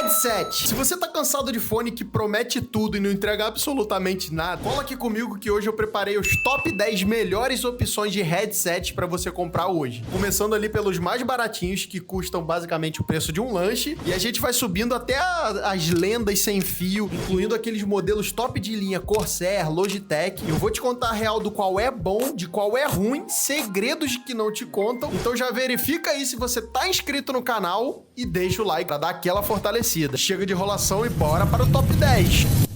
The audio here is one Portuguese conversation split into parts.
Headset. Se você tá cansado de fone que promete tudo e não entrega absolutamente nada, cola aqui comigo que hoje eu preparei os top 10 melhores opções de headset pra você comprar hoje. Começando ali pelos mais baratinhos, que custam basicamente o preço de um lanche, e a gente vai subindo até as lendas sem fio, incluindo aqueles modelos top de linha Corsair, Logitech. Eu vou te contar a real do qual é bom, de qual é ruim, segredos que não te contam. Então já verifica aí se você tá inscrito no canal e deixa o like pra dar aquela fortalecida. Chega de enrolação e bora para o top 10.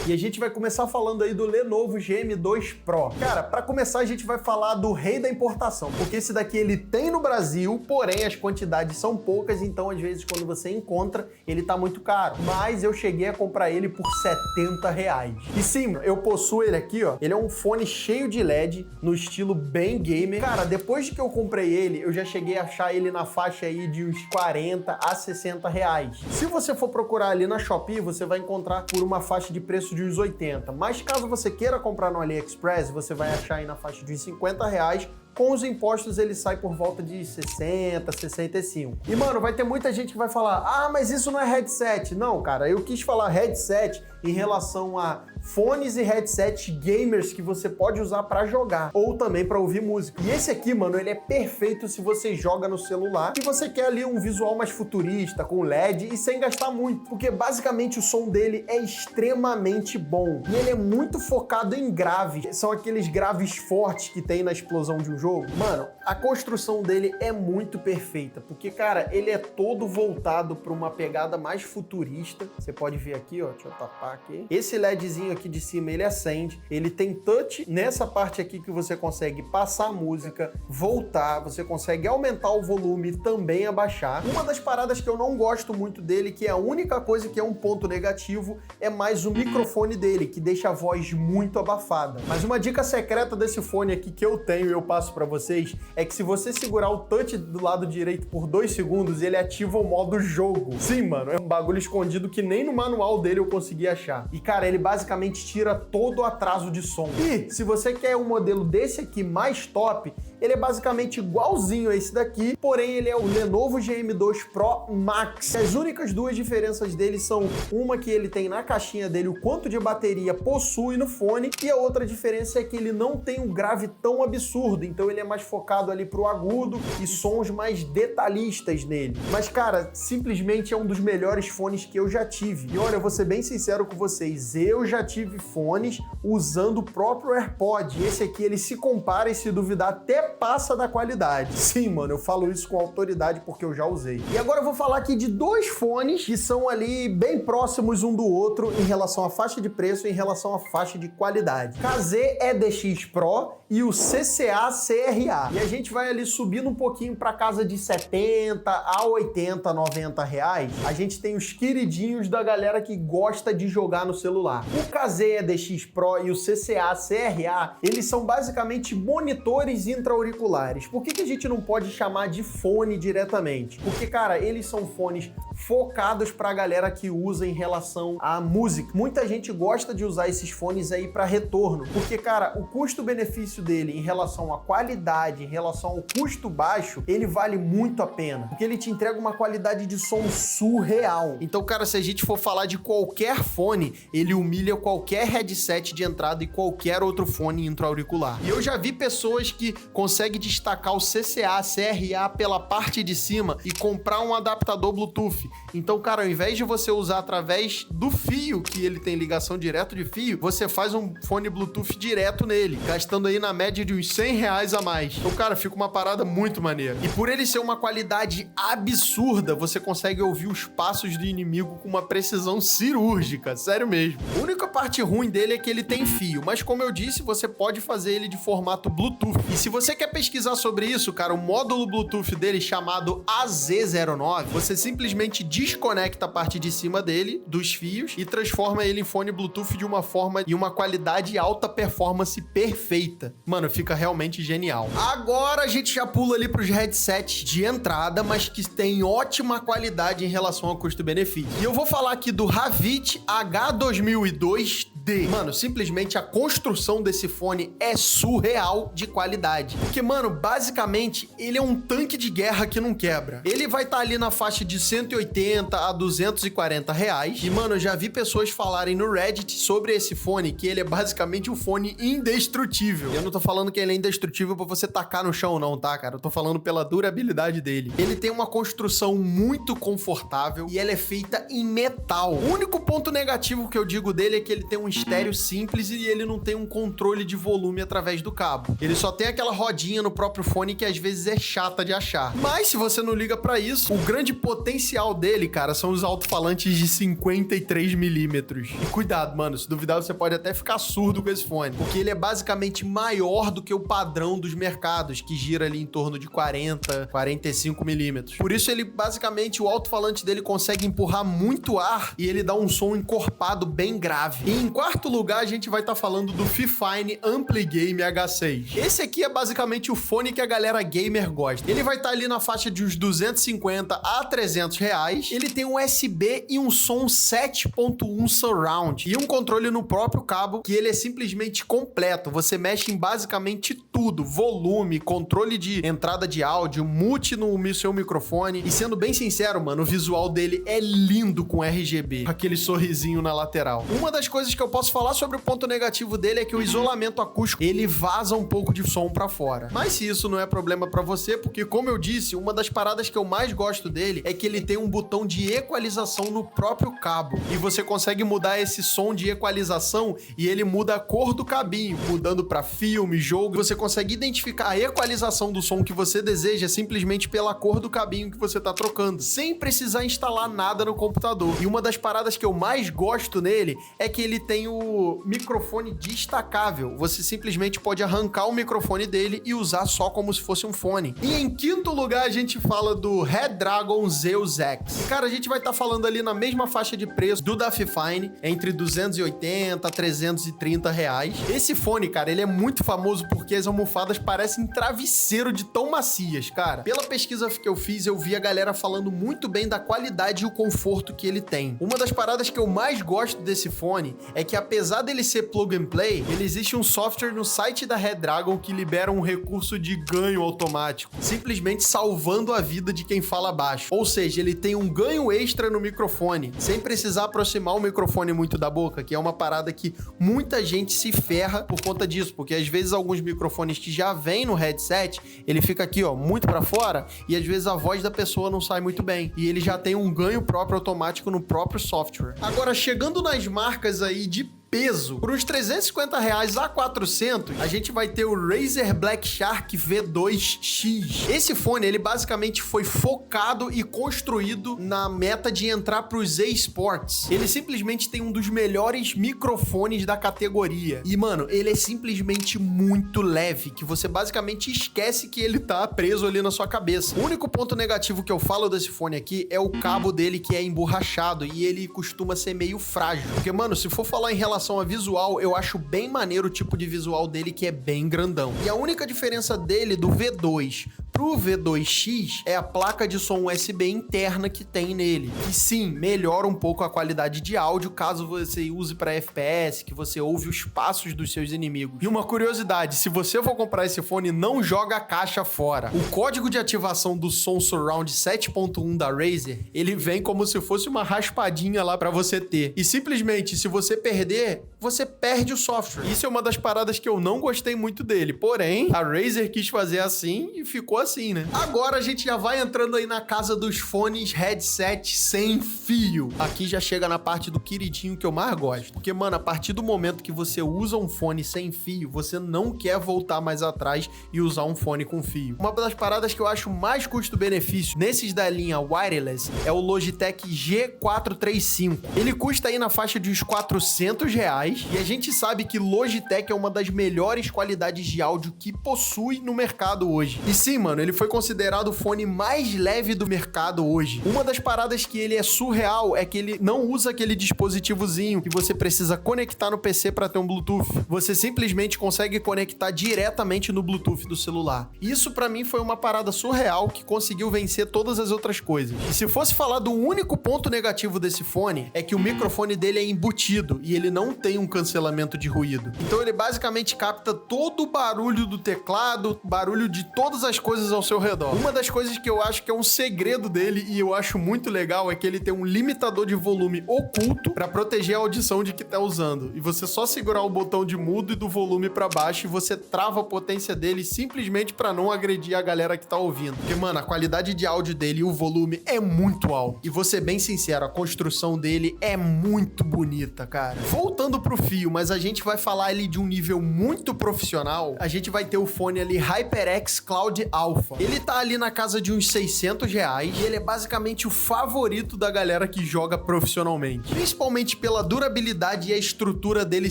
E a gente vai começar falando aí do Lenovo GM2 Pro. Cara, para começar a gente vai falar do rei da importação, porque esse daqui ele tem no Brasil, porém as quantidades são poucas, então às vezes quando você encontra, ele tá muito caro. Mas eu cheguei a comprar ele por R$70. E sim, eu possuo ele aqui, ó. Ele é um fone cheio de LED, no estilo bem gamer. Cara, depois de que eu comprei ele, eu já cheguei a achar ele na faixa aí de uns R$40 a R$60. Se você for procurar ali na Shopee, você vai encontrar por uma faixa de preço de uns 80, mas caso você queira comprar no AliExpress, você vai achar aí na faixa de uns R$50. Com os impostos ele sai por volta de 60, 65. E mano, vai ter muita gente que vai falar: ah, mas isso não é headset. Não, cara, eu quis falar headset em relação a fones e headsets gamers que você pode usar para jogar ou também para ouvir música. E esse aqui, mano, ele é perfeito se você joga no celular e você quer ali um visual mais futurista, com LED e sem gastar muito, porque basicamente o som dele é extremamente bom. E ele é muito focado em graves, são aqueles graves fortes que tem na explosão de um jogo. Mano, a construção dele é muito perfeita, porque, cara, ele é todo voltado para uma pegada mais futurista. Você pode ver aqui, ó, deixa eu tapar aqui. Esse LEDzinho aqui de cima, ele acende, ele tem touch nessa parte aqui que você consegue passar a música, voltar, você consegue aumentar o volume e também abaixar. Uma das paradas que eu não gosto muito dele, que é a única coisa que é um ponto negativo, é mais o microfone dele, que deixa a voz muito abafada. Mas uma dica secreta desse fone aqui que eu tenho e eu passo pra vocês, é que se você segurar o touch do lado direito por 2 segundos, ele ativa o modo jogo. Sim, mano, é um bagulho escondido que nem no manual dele eu consegui achar. E, cara, ele basicamente tira todo o atraso de som. E se você quer um modelo desse aqui mais top, ele é basicamente igualzinho a esse daqui, porém ele é o Lenovo GM2 Pro Max. As únicas duas diferenças dele são uma que ele tem na caixinha dele o quanto de bateria possui no fone, e a outra diferença é que ele não tem um grave tão absurdo, então ele é mais focado ali pro agudo e sons mais detalhistas nele. Mas, cara, simplesmente é um dos melhores fones que eu já tive. E olha, eu vou ser bem sincero com vocês, eu já tive fones usando o próprio AirPod. Esse aqui, ele se compara e, se duvidar, até passa da qualidade. Sim, mano, eu falo isso com autoridade porque eu já usei. E agora eu vou falar aqui de dois fones que são ali bem próximos um do outro em relação à faixa de preço e em relação à faixa de qualidade. KZ EDX Pro e o CCA CRA. E a gente vai ali subindo um pouquinho para casa de 70 a 80, 90 reais. A gente tem os queridinhos da galera que gosta de jogar no celular. O KZ EDX Pro e o CCA CRA, eles são basicamente monitores intra-auriculares. Por que a gente não pode chamar de fone diretamente? Porque, cara, eles são fones focados pra galera que usa em relação à música. Muita gente gosta de usar esses fones aí para retorno, porque, cara, o custo-benefício dele em relação à qualidade, em relação ao custo baixo, ele vale muito a pena, porque ele te entrega uma qualidade de som surreal. Então, cara, se a gente for falar de qualquer fone, ele humilha qualquer headset de entrada e qualquer outro fone intra-auricular. E eu já vi pessoas que conseguem destacar o CCA, CRA pela parte de cima e comprar um adaptador Bluetooth. Então, cara, ao invés de você usar através do fio, que ele tem ligação direto de fio, você faz um fone Bluetooth direto nele, gastando aí na média de uns R$100 a mais. Então, cara, fica uma parada muito maneira. E por ele ser uma qualidade absurda, você consegue ouvir os passos do inimigo com uma precisão cirúrgica, sério mesmo. A única parte ruim dele é que ele tem fio, mas como eu disse, você pode fazer ele de formato Bluetooth. E se você quer pesquisar sobre isso, cara, o módulo Bluetooth dele chamado AZ09, você simplesmente desconecta a parte de cima dele, dos fios, e transforma ele em fone Bluetooth de uma forma e uma qualidade e alta performance perfeita. Mano, fica realmente genial. Agora a gente já pula ali pros headsets de entrada, mas que tem ótima qualidade em relação ao custo-benefício. E eu vou falar aqui do Havit H2002 HD. Mano, simplesmente a construção desse fone é surreal de qualidade. Porque, mano, basicamente, ele é um tanque de guerra que não quebra. Ele vai estar ali na faixa de 180 a 240 reais. E, mano, eu já vi pessoas falarem no Reddit sobre esse fone, que ele é basicamente um fone indestrutível. E eu não tô falando que ele é indestrutível pra você tacar no chão, não, tá, cara? Eu tô falando pela durabilidade dele. Ele tem uma construção muito confortável e ela é feita em metal. O único ponto negativo que eu digo dele é que ele tem um estéreo simples e ele não tem um controle de volume através do cabo. Ele só tem aquela rodinha no próprio fone que às vezes é chata de achar. Mas se você não liga pra isso, o grande potencial dele, cara, são os alto-falantes de 53 milímetros. E cuidado, mano, se duvidar você pode até ficar surdo com esse fone, porque ele é basicamente maior do que o padrão dos mercados, que gira ali em torno de 40, 45 milímetros. Por isso ele basicamente, o alto-falante dele consegue empurrar muito ar e ele dá um som encorpado bem grave. E em quarto lugar, a gente vai estar falando do Fifine AmpliGame H6. Esse aqui é basicamente o fone que a galera gamer gosta. Ele vai estar ali na faixa de uns 250 a 300 reais. Ele tem um USB e um som 7.1 surround e um controle no próprio cabo, que ele é simplesmente completo. Você mexe em basicamente tudo: volume, controle de entrada de áudio, mute no seu microfone. E sendo bem sincero, mano, o visual dele é lindo com RGB, aquele sorrisinho na lateral. Uma das coisas que eu posso falar sobre o ponto negativo dele é que o isolamento acústico, ele vaza um pouco de som pra fora. Mas se isso não é problema pra você, porque como eu disse, uma das paradas que eu mais gosto dele é que ele tem um botão de equalização no próprio cabo. E você consegue mudar esse som de equalização e ele muda a cor do cabinho, mudando pra filme, jogo. Você consegue identificar a equalização do som que você deseja simplesmente pela cor do cabinho que você tá trocando, sem precisar instalar nada no computador. E uma das paradas que eu mais gosto nele é que ele tem o microfone destacável. Você simplesmente pode arrancar o microfone dele e usar só como se fosse um fone. E em quinto lugar, a gente fala do Redragon Zeus X. E, cara, a gente vai estar falando ali na mesma faixa de preço do da Fifine, entre 280 a 330 reais. Esse fone, cara, ele é muito famoso porque as almofadas parecem travesseiro de tão macias, cara. Pela pesquisa que eu fiz, eu vi a galera falando muito bem da qualidade e o conforto que ele tem. Uma das paradas que eu mais gosto desse fone é que, apesar dele ser plug and play, ele existe um software no site da Redragon que libera um recurso de ganho automático, simplesmente salvando a vida de quem fala baixo. Ou seja, ele tem um ganho extra no microfone, sem precisar aproximar o microfone muito da boca, que é uma parada que muita gente se ferra por conta disso, porque às vezes alguns microfones que já vêm no headset, ele fica aqui, ó, muito pra fora, e às vezes a voz da pessoa não sai muito bem. E ele já tem um ganho próprio automático no próprio software. Agora, chegando nas marcas aí de peso, por uns 350 reais a 400, a gente vai ter o Razer Black Shark V2X. Esse fone, ele basicamente foi focado e construído na meta de entrar para os eSports. Ele simplesmente tem um dos melhores microfones da categoria. E, mano, ele é simplesmente muito leve, que você basicamente esquece que ele tá preso ali na sua cabeça. O único ponto negativo que eu falo desse fone aqui é o cabo dele, que é emborrachado, e ele costuma ser meio frágil. Porque, mano, se for falar em relação a visual, eu acho bem maneiro o tipo de visual dele, que é bem grandão. E a única diferença dele do V2 pro V2X é a placa de som USB interna que tem nele. E sim, melhora um pouco a qualidade de áudio caso você use para FPS, que você ouve os passos dos seus inimigos. E uma curiosidade, se você for comprar esse fone, não joga a caixa fora. O código de ativação do som Surround 7.1 da Razer, ele vem como se fosse uma raspadinha lá para você ter. E simplesmente, se você perder, você perde o software. Isso é uma das paradas que eu não gostei muito dele. Porém, a Razer quis fazer assim e ficou assim, né? Agora a gente já vai entrando aí na casa dos fones headset sem fio. Aqui já chega na parte do queridinho que eu mais gosto. Porque, mano, a partir do momento que você usa um fone sem fio, você não quer voltar mais atrás e usar um fone com fio. Uma das paradas que eu acho mais custo-benefício nesses da linha wireless é o Logitech G435. Ele custa aí na faixa de uns 400 reais e a gente sabe que Logitech é uma das melhores qualidades de áudio que possui no mercado hoje. E sim, mano, mano, ele foi considerado o fone mais leve do mercado hoje. Uma das paradas que ele é surreal é que ele não usa aquele dispositivozinho que você precisa conectar no PC para ter um Bluetooth. Você simplesmente consegue conectar diretamente no Bluetooth do celular. Isso para mim foi uma parada surreal que conseguiu vencer todas as outras coisas. E se fosse falar do único ponto negativo desse fone, é que o microfone dele é embutido e ele não tem um cancelamento de ruído. Então ele basicamente capta todo o barulho do teclado, barulho de todas as coisas ao seu redor. Uma das coisas que eu acho que é um segredo dele e eu acho muito legal é que ele tem um limitador de volume oculto para proteger a audição de quem tá usando. E você só segurar o botão de mudo e do volume para baixo e você trava a potência dele simplesmente para não agredir a galera que tá ouvindo. Porque, mano, a qualidade de áudio dele e o volume é muito alto. E vou ser bem sincero, a construção dele é muito bonita, cara. Voltando pro fio, mas a gente vai falar ali de um nível muito profissional, a gente vai ter o fone ali HyperX Cloud Alpha. Ele tá ali na casa de uns R$600 e ele é basicamente o favorito da galera que joga profissionalmente. Principalmente pela durabilidade e a estrutura dele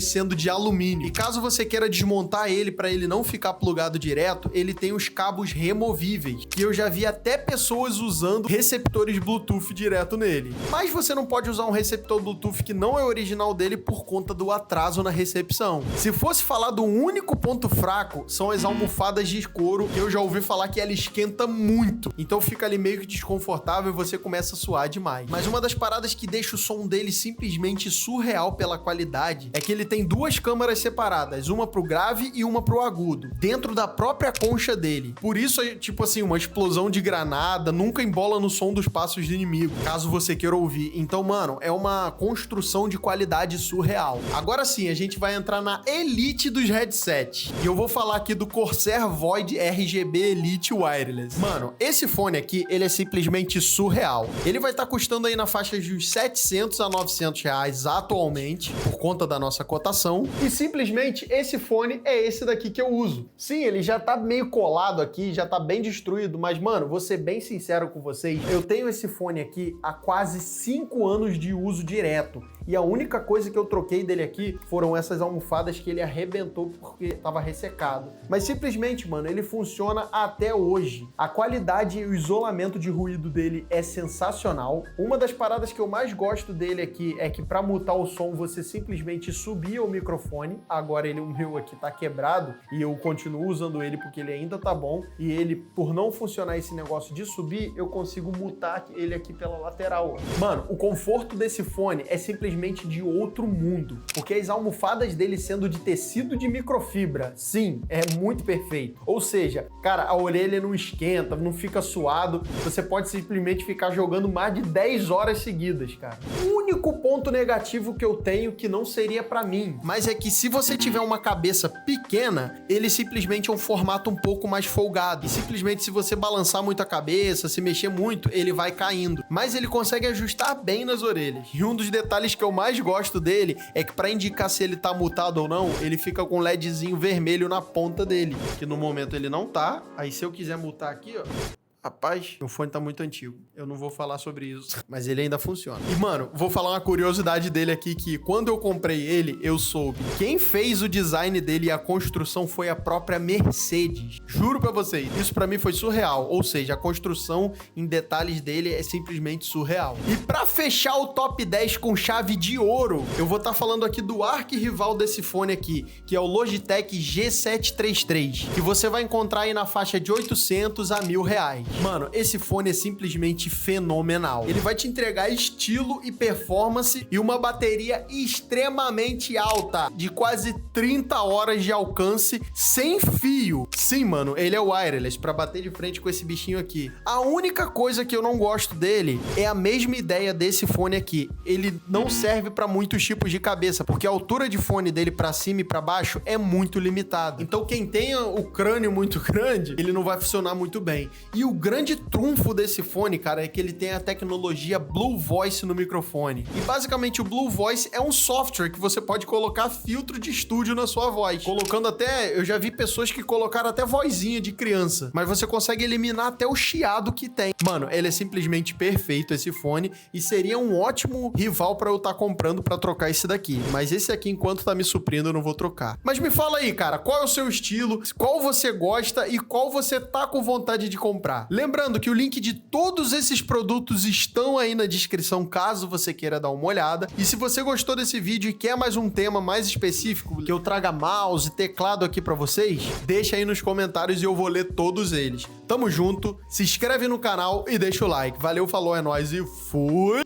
sendo de alumínio. E caso você queira desmontar ele para ele não ficar plugado direto, ele tem os cabos removíveis, que eu já vi até pessoas usando receptores Bluetooth direto nele. Mas você não pode usar um receptor Bluetooth que não é original dele por conta do atraso na recepção. Se fosse falar do único ponto fraco, são as almofadas de couro, que eu já ouvi falar que ela esquenta muito. Então fica ali meio que desconfortável e você começa a suar demais. Mas uma das paradas que deixa o som dele simplesmente surreal pela qualidade é que ele tem duas câmaras separadas, uma pro grave e uma pro agudo, dentro da própria concha dele. Por isso é tipo assim, uma explosão de granada nunca embola no som dos passos do inimigo, caso você queira ouvir. Então, mano, é uma construção de qualidade surreal. Agora sim, a gente vai entrar na elite dos headsets. E eu vou falar aqui do Corsair Void RGB Elite Wireless. Mano, esse fone aqui, ele é simplesmente surreal. Ele vai estar custando aí na faixa de uns 700 a 900 reais atualmente, por conta da nossa cotação. E simplesmente esse fone é esse daqui que eu uso. Sim, ele já tá meio colado aqui, já tá bem destruído, mas, mano, vou ser bem sincero com vocês, eu tenho esse fone aqui há quase 5 anos de uso direto. E a única coisa que eu troquei dele aqui foram essas almofadas que ele arrebentou porque tava ressecado. Mas simplesmente, mano, ele funciona até hoje. A qualidade e o isolamento de ruído dele é sensacional. Uma das paradas que eu mais gosto dele aqui é que para mutar o som você simplesmente subia o microfone. Agora o meu aqui tá quebrado e eu continuo usando ele porque ele ainda tá bom. E ele, por não funcionar esse negócio de subir, eu consigo mutar ele aqui pela lateral. Mano, o conforto desse fone é simplesmente de outro mundo, porque as almofadas dele sendo de tecido de microfibra, sim, é muito perfeito. Ou seja, cara, a orelha não esquenta, não fica suado, você pode simplesmente ficar jogando mais de 10 horas seguidas, cara. O único ponto negativo que eu tenho que não seria pra mim, mas é que se você tiver uma cabeça pequena, ele simplesmente é um formato um pouco mais folgado, e simplesmente se você balançar muito a cabeça, se mexer muito, ele vai caindo. Mas ele consegue ajustar bem nas orelhas. E um dos detalhes que eu mais gosto dele é que para indicar se ele tá mutado ou não, ele fica com um LEDzinho vermelho na ponta dele, que no momento ele não tá. Aí se eu quiser mutar aqui, ó, rapaz, meu fone tá muito antigo. Eu não vou falar sobre isso, mas ele ainda funciona. E, mano, vou falar uma curiosidade dele aqui, que quando eu comprei ele, eu soube. Quem fez o design dele e a construção foi a própria Mercedes. Juro pra vocês, isso pra mim foi surreal. Ou seja, a construção em detalhes dele é simplesmente surreal. E pra fechar o top 10 com chave de ouro, eu vou estar falando aqui do arquirrival desse fone aqui, que é o Logitech G733, que você vai encontrar aí na faixa de 800 a R$1.000. Mano, esse fone é simplesmente fenomenal. Ele vai te entregar estilo e performance e uma bateria extremamente alta, de quase 30 horas de alcance sem fio. Sim, mano, ele é wireless, pra bater de frente com esse bichinho aqui. A única coisa que eu não gosto dele é a mesma ideia desse fone aqui. Ele não serve pra muitos tipos de cabeça, porque a altura de fone dele pra cima e pra baixo é muito limitada. Então quem tem o crânio muito grande, ele não vai funcionar muito bem. E o grande trunfo desse fone, cara, é que ele tem a tecnologia Blue Voice no microfone. E basicamente o Blue Voice é um software que você pode colocar filtro de estúdio na sua voz. Colocando até, eu já vi pessoas que colocaram até vozinha de criança, mas você consegue eliminar até o chiado que tem. Mano, ele é simplesmente perfeito esse fone e seria um ótimo rival pra eu estar comprando pra trocar esse daqui. Mas esse aqui, enquanto tá me suprindo, eu não vou trocar. Mas me fala aí, cara, qual é o seu estilo, qual você gosta e qual você tá com vontade de comprar. Lembrando que o link de todos esses produtos estão aí na descrição, caso você queira dar uma olhada. E se você gostou desse vídeo e quer mais um tema mais específico, que eu traga mouse e teclado aqui pra vocês, deixa aí nos comentários e eu vou ler todos eles. Tamo junto, se inscreve no canal e deixa o like. Valeu, falou, é nóis e fui!